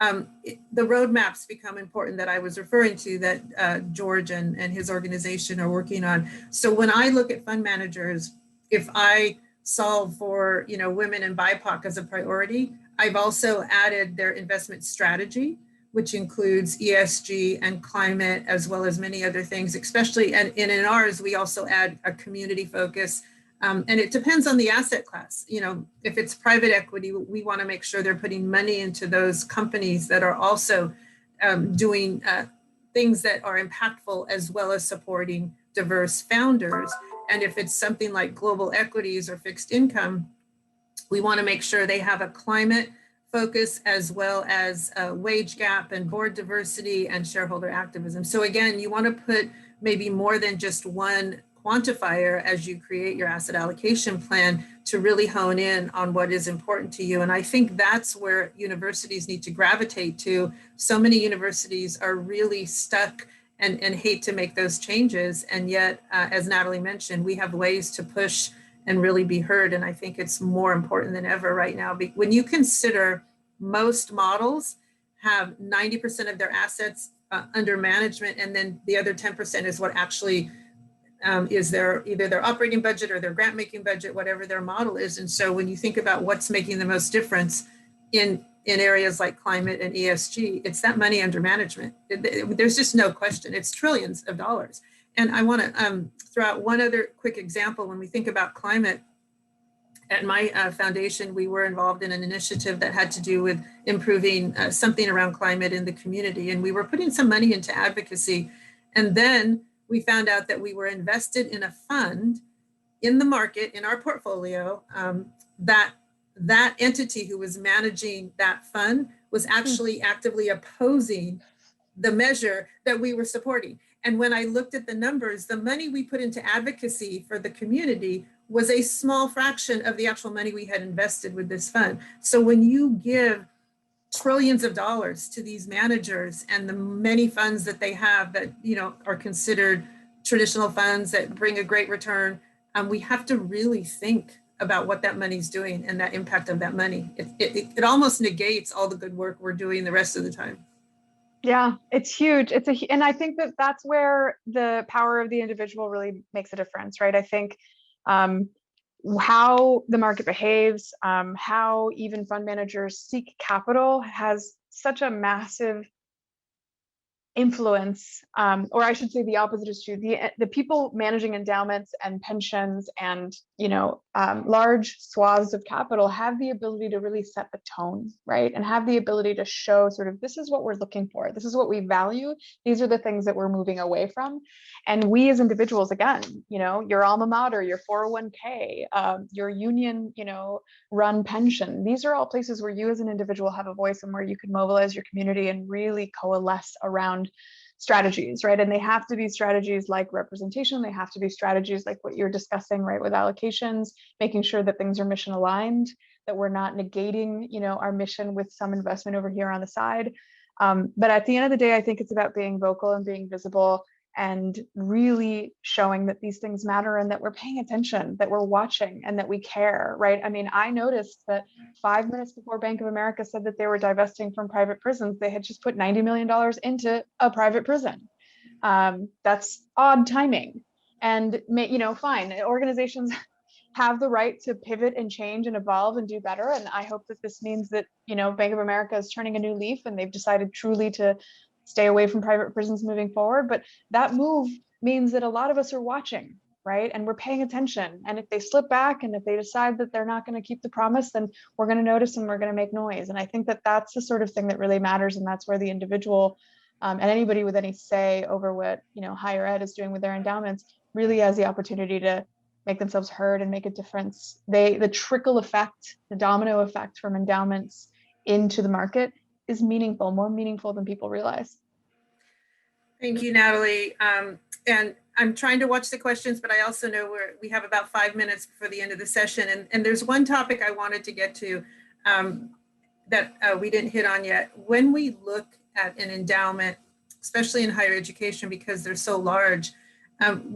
B: the roadmaps become important that I was referring to that George and his organization are working on. So when I look at fund managers, if I solve for women and BIPOC as a priority, I've also added their investment strategy, which includes ESG and climate, as well as many other things, especially, and in ours, we also add a community focus. And it depends on the asset class. If it's private equity, we want to make sure they're putting money into those companies that are also doing things that are impactful, as well as supporting diverse founders. And if it's something like global equities or fixed income, we want to make sure they have a climate focus, as well as wage gap and board diversity and shareholder activism. So again, you want to put maybe more than just one quantifier as you create your asset allocation plan to really hone in on what is important to you. And I think that's where universities need to gravitate to. So many universities are really stuck and hate to make those changes. And yet, as Natalie mentioned, we have ways to push and really be heard. And I think it's more important than ever right now. When you consider most models have 90% of their assets under management, and then the other 10% is what actually is either their operating budget or their grant making budget, whatever their model is. And so when you think about what's making the most difference in areas like climate and ESG, it's that money under management. There's just no question. It's trillions of dollars. And I want to throw out one other quick example. When we think about climate, at my foundation, we were involved in an initiative that had to do with improving something around climate in the community. And we were putting some money into advocacy. And then we found out that we were invested in a fund in the market, in our portfolio, that entity who was managing that fund was actually actively opposing the measure that we were supporting. And when I looked at the numbers, the money we put into advocacy for the community was a small fraction of the actual money we had invested with this fund. So when you give trillions of dollars to these managers and the many funds that they have that, you know, are considered traditional funds that bring a great return, we have to really think about what that money's doing and that impact of that money. It almost negates all the good work we're doing the rest of the time.
C: Yeah, it's huge. And I think that that's where the power of the individual really makes a difference, right? I think how the market behaves, how even fund managers seek capital has such a massive influence, or I should say the opposite is true. The people managing endowments and pensions and, you know, large swaths of capital have the ability to really set the tone, right? And have the ability to show sort of, this is what we're looking for. This is what we value. These are the things that we're moving away from. And we as individuals, again, you know, your alma mater, your 401k, your union, you know, run pension. These are all places where you as an individual have a voice and where you can mobilize your community and really coalesce around strategies, right? And they have to be strategies like representation. They have to be strategies like what you're discussing, right? With allocations, making sure that things are mission aligned, that we're not negating, you know, our mission with some investment over here on the side. But at the end of the day, I think it's about being vocal and being visible and really showing that these things matter and that we're paying attention, that we're watching and that we care, right? I mean, I noticed that 5 minutes before Bank of America said that they were divesting from private prisons, they had just put $90 million into a private prison. That's odd timing. And, you know, fine, organizations have the right to pivot and change and evolve and do better. And I hope that this means that, you know, Bank of America is turning a new leaf and they've decided truly to stay away from private prisons moving forward. But that move means that a lot of us are watching, right? And we're paying attention. And if they slip back and if they decide that they're not going to keep the promise, then we're going to notice and we're going to make noise. And I think that that's the sort of thing that really matters. And that's where the individual and anybody with any say over what, you know, higher ed is doing with their endowments really has the opportunity to make themselves heard and make a difference. The trickle effect, the domino effect from endowments into the market is meaningful, more meaningful than people realize.
B: Thank you, Natalie. And I'm trying to watch the questions, but I also know we have about 5 minutes before the end of the session. And there's one topic I wanted to get to that we didn't hit on yet. When we look at an endowment, especially in higher education, because they're so large,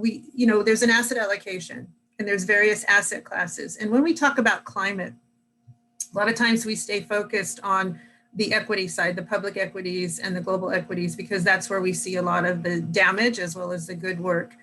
B: you know, there's an asset allocation and there's various asset classes. And when we talk about climate, a lot of times we stay focused on the equity side, the public equities and the global equities, because that's where we see a lot of the damage as well as the good work.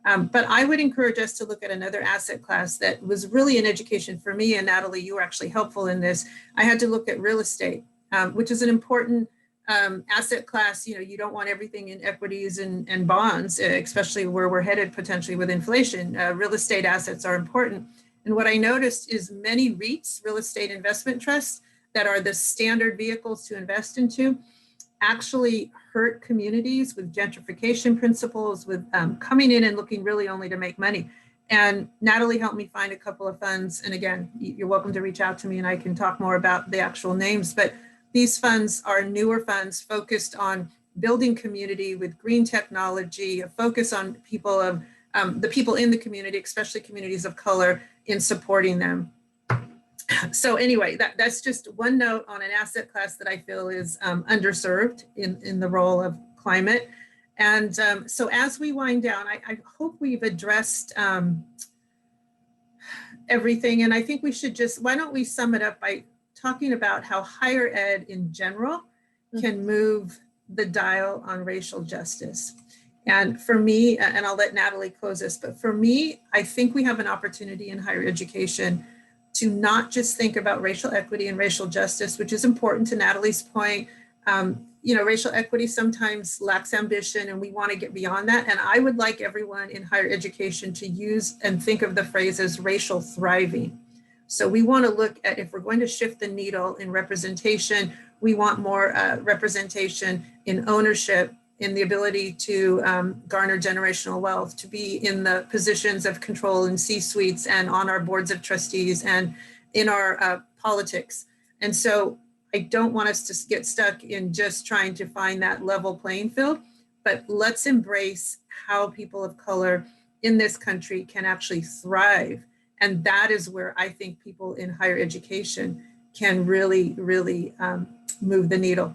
B: But I would encourage us to look at another asset class that was really an education for me. And Natalie, you were actually helpful in this. I had to look at real estate, which is an important asset class. You know, you don't want everything in equities and bonds, especially where we're headed potentially with inflation. Real estate assets are important. And what I noticed is many REITs, real estate investment trusts, that are the standard vehicles to invest into, actually hurt communities with gentrification principles, with coming in and looking really only to make money. And Natalie helped me find a couple of funds. And again, you're welcome to reach out to me and I can talk more about the actual names. But these funds are newer funds focused on building community with green technology, a focus on people of the people in the community, especially communities of color, in supporting them. So anyway, that's just one note on an asset class that I feel is underserved in the role of climate. And so as we wind down, I hope we've addressed everything. And I think we should just, why don't we sum it up by talking about how higher ed in general can move the dial on racial justice. And for me, and I'll let Natalie close this, but for me, I think we have an opportunity in higher education to not just think about racial equity and racial justice, which is important to Natalie's point. You know, racial equity sometimes lacks ambition and we want to get beyond that. And I would like everyone in higher education to use and think of the phrase as racial thriving. So we want to look at, if we're going to shift the needle in representation, we want more representation in ownership in the ability to garner generational wealth, to be in the positions of control in C-suites and on our boards of trustees and in our politics. And so I don't want us to get stuck in just trying to find that level playing field, but let's embrace how people of color in this country can actually thrive. And that is where I think people in higher education can really, really move the needle.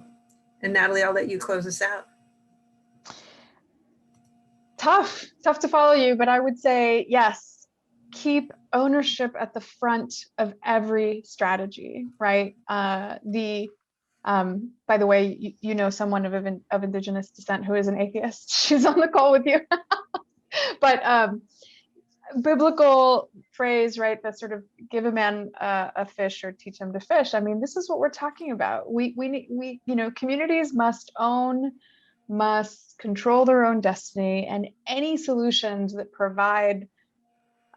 B: And Natalie, I'll let you close us out.
C: Tough to follow you, but I would say, yes, keep ownership at the front of every strategy, right? By the way, you know someone of Indigenous descent who is an atheist. She's on the call with you. But biblical phrase, right? That sort of give a man a fish or teach him to fish. I mean, this is what we're talking about. We communities must control their own destiny, and any solutions that provide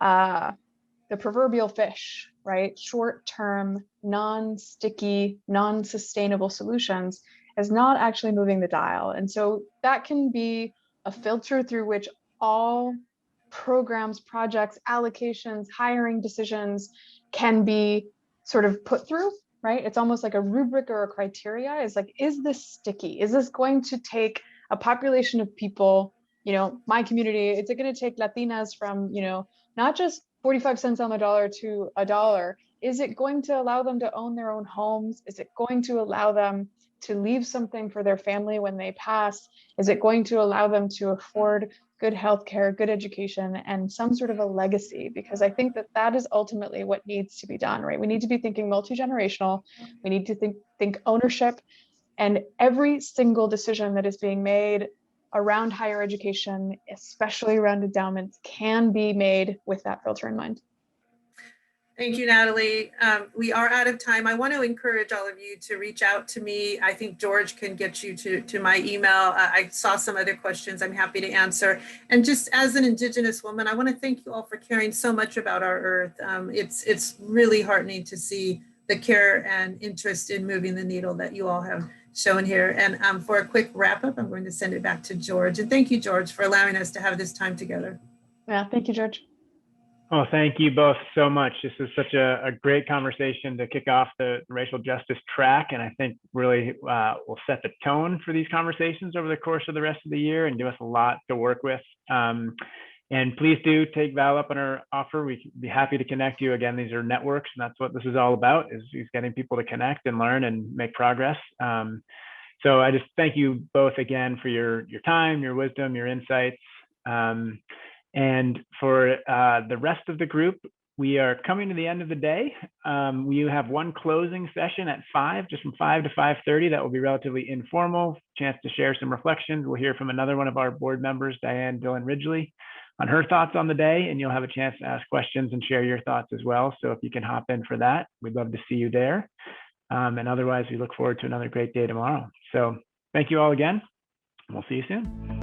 C: the proverbial fish, right? Short-term, non-sticky, non-sustainable solutions is not actually moving the dial. And so that can be a filter through which all programs, projects, allocations, hiring decisions can be sort of put through, right? It's almost like a rubric or a criteria. Is like, is this sticky? Is this going to take a population of people, my community, is it going to take Latinas from, not just 45 cents on the dollar to $1? Is it going to allow them to own their own homes? Is it going to allow them to leave something for their family when they pass? Is it going to allow them to afford good healthcare, good education, and some sort of a legacy? Because I think that is ultimately what needs to be done, right? We need to be thinking multi-generational. We need to think ownership, and every single decision that is being made around higher education, especially around endowments, can be made with that filter in mind.
B: Thank you, Natalie. We are out of time. I want to encourage all of you to reach out to me. I think George can get you to my email. I saw some other questions I'm happy to answer. And just as an Indigenous woman, I want to thank you all for caring so much about our Earth. It's really heartening to see the care and interest in moving the needle that you all have shown here. And for a quick wrap up, I'm going to send it back to George. And thank you, George, for allowing us to have this time together.
C: Yeah, thank you, George.
A: Oh, thank you both so much. This is such a great conversation to kick off the racial justice track, and I think really will set the tone for these conversations over the course of the rest of the year and give us a lot to work with. And please do take Val up on our offer. We'd be happy to connect you. Again, these are networks, and that's what this is all about, is getting people to connect and learn and make progress. So I just thank you both again for your time, your wisdom, your insights. And for the rest of the group, we are coming to the end of the day. We have one closing session at 5, just from 5 to 5:30. That will be relatively informal, chance to share some reflections. We'll hear from another one of our board members, Diane Dillon Ridgely, on her thoughts on the day, and you'll have a chance to ask questions and share your thoughts as well. So if you can hop in for that, we'd love to see you there. And otherwise, we look forward to another great day tomorrow. So thank you all again. We'll see you soon.